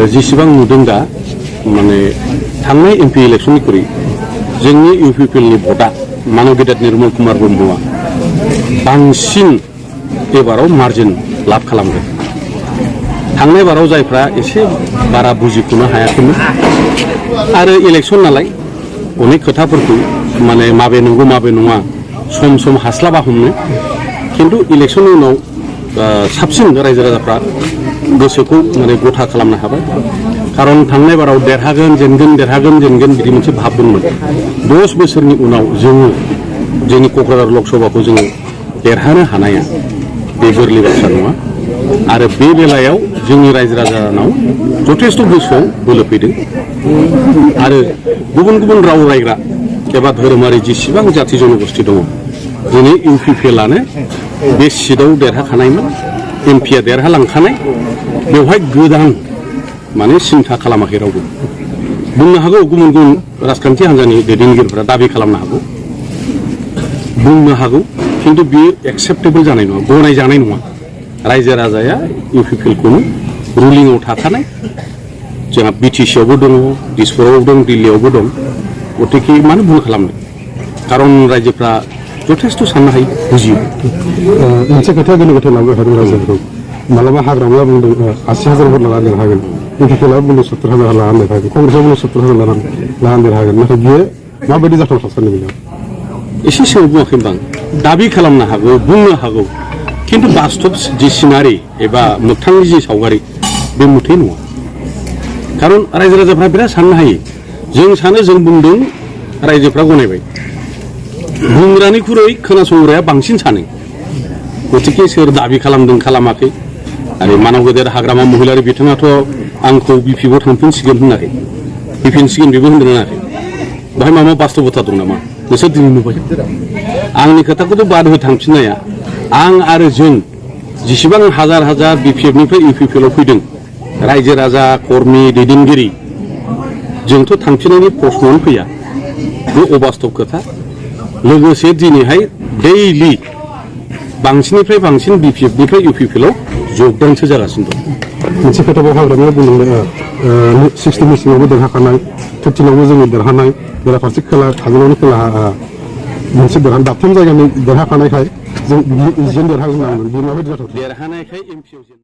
आरो जेसेबां नुदों दा माने थांनाय एमपि इलेक्सननिख्रुइ जोंनि इउपिपिएलनि भटआ मानव गेदेर निर्मल कुमार ब्रह्मआ बांसिन एबाराव मार्जिन लाभ खालामदों। थांनाय बाराव जायफ्रा एसे बारा बुजिख'नो हायाखैमोन आरो इलेक्सन नालाय अनेक खोथाफोरखौ माने माबे नंगौ माबे नङा सम सम हास्लाबा हमनो खिन्थु इलेक्सननि उनाव साबसिन रायजो राजाफ्रा गोसोखौ माने गथा खालामनो हाबाय। खारन थांनाय बाराव देरहागोन जेनगोन देरहागोन जेनगोन बिदि मोनसे भाब दंमोन। 10 बोसोरनि उनाव जोङो जोंनि क'क्राझार लकसभाखौ जोङो देरहानो हानाया बे गोरलै बाथ्रा नङा आरो बे बेलायाव जोंनि रायजो राजानाव जथेस्थ' गोसोआव बोलो फैदों आरो गुबुन गुबुन राव रायग्रा एबा धोरोमारि जेसेबां जाथि जनगोष्ठी दङ दिनै इउपिपिएलआनो बे सिटआव देरहाखानायमोन एमपिआ देरहालांखानाय बेवहाय गोदान माने सिन्था खालामाखै रावबो। बुंनो हागौ गुबुन गुबुन राजखान्थि हान्जानि दैदेनगिरिफोरा दाबि खालामनो हागौ बुंनो हागौ खिन्थु बेयो एक्सेप्टेबल जानाय नङा गनायजानाय नङा। रायजो राजाया इउपिपिएलखौनो रुलिंआव थाखानाय जोंहा बिटिसिआवबो दङ दिसपुरावबो दं दिल्लीयावबो दं गतिके मानो भुल खालामनो खारन रायजोफ्रा जथेस्थ' साननो हायो बुजियो। मोनसे खोथाया गोनो गोथो लाबो हादों रायजोफोरखौ मालाबा हाग्रामाया बुंदों 80,000 भट लानो हागोन इउपिपिएलआ बुंदों 70,000 लानो हागोन कंग्रेसआ बुंदों 70,000 लानो हागोन नाथाय बियो माबायदि जाथाव थासारि बेयाव एसे सिगाङाव बुङाखै होनबा दाबि खालामनो हागौ बुंनो हागौ खिन्थु बास्तब जि सिनारि एबा मोगथांनि जि सावगारि बे मुथै नङा। खारन रायजो राजाफ्रा बिराद साननो हायो जों सानो जों बुंदों रायजोफ्रा गनायबाय बुंग्रानिख्रुइ खोनासंग्राया बांसिन सानो गतिके सोर दाबि खालामदों खालामाखै आरो मानव गेदेर हाग्रामा महिलारि बिथाङाथ' आंखौ बिपिएफआव थांफिनसिगोन होनाखै फैफिनसिगोन बेबो होनदों होनाखै बाहाय माबा बास्तबता दं नामा नोंसोर दिनै नुबाय आंनि खोथाखौथ' बाद हो थांफिननाया आं आरो जों जेसेबां हाजार हाजार बिपिएफनिफ्राय इउपिपिएलआव फैदों रायजो राजा कर्मि दैदेनगिरि जोंथ' थांफिननायनि प्रश्नआनो फैया बे अबास्तब खोथा। लोगोसे दिनैहाय दैलि बांसिननिफ्राय बांसिन बिपिएफनिफ्राय इउपिपिएलआव जगदानसो जागासिनो दं। मोनसे खोथाखौ हाग्रामाया बुंदों 60 मिसिङावबो देरहाखानाय 15आवबो जोङो देरहानाय बेराफारसे खोला हाजोआवनो खोला मोनसे दाबथाम जायगानि देरहाखानायखाय जों देरहागोन बे माबायदि जाथाव देरहानायखाय एमपिआव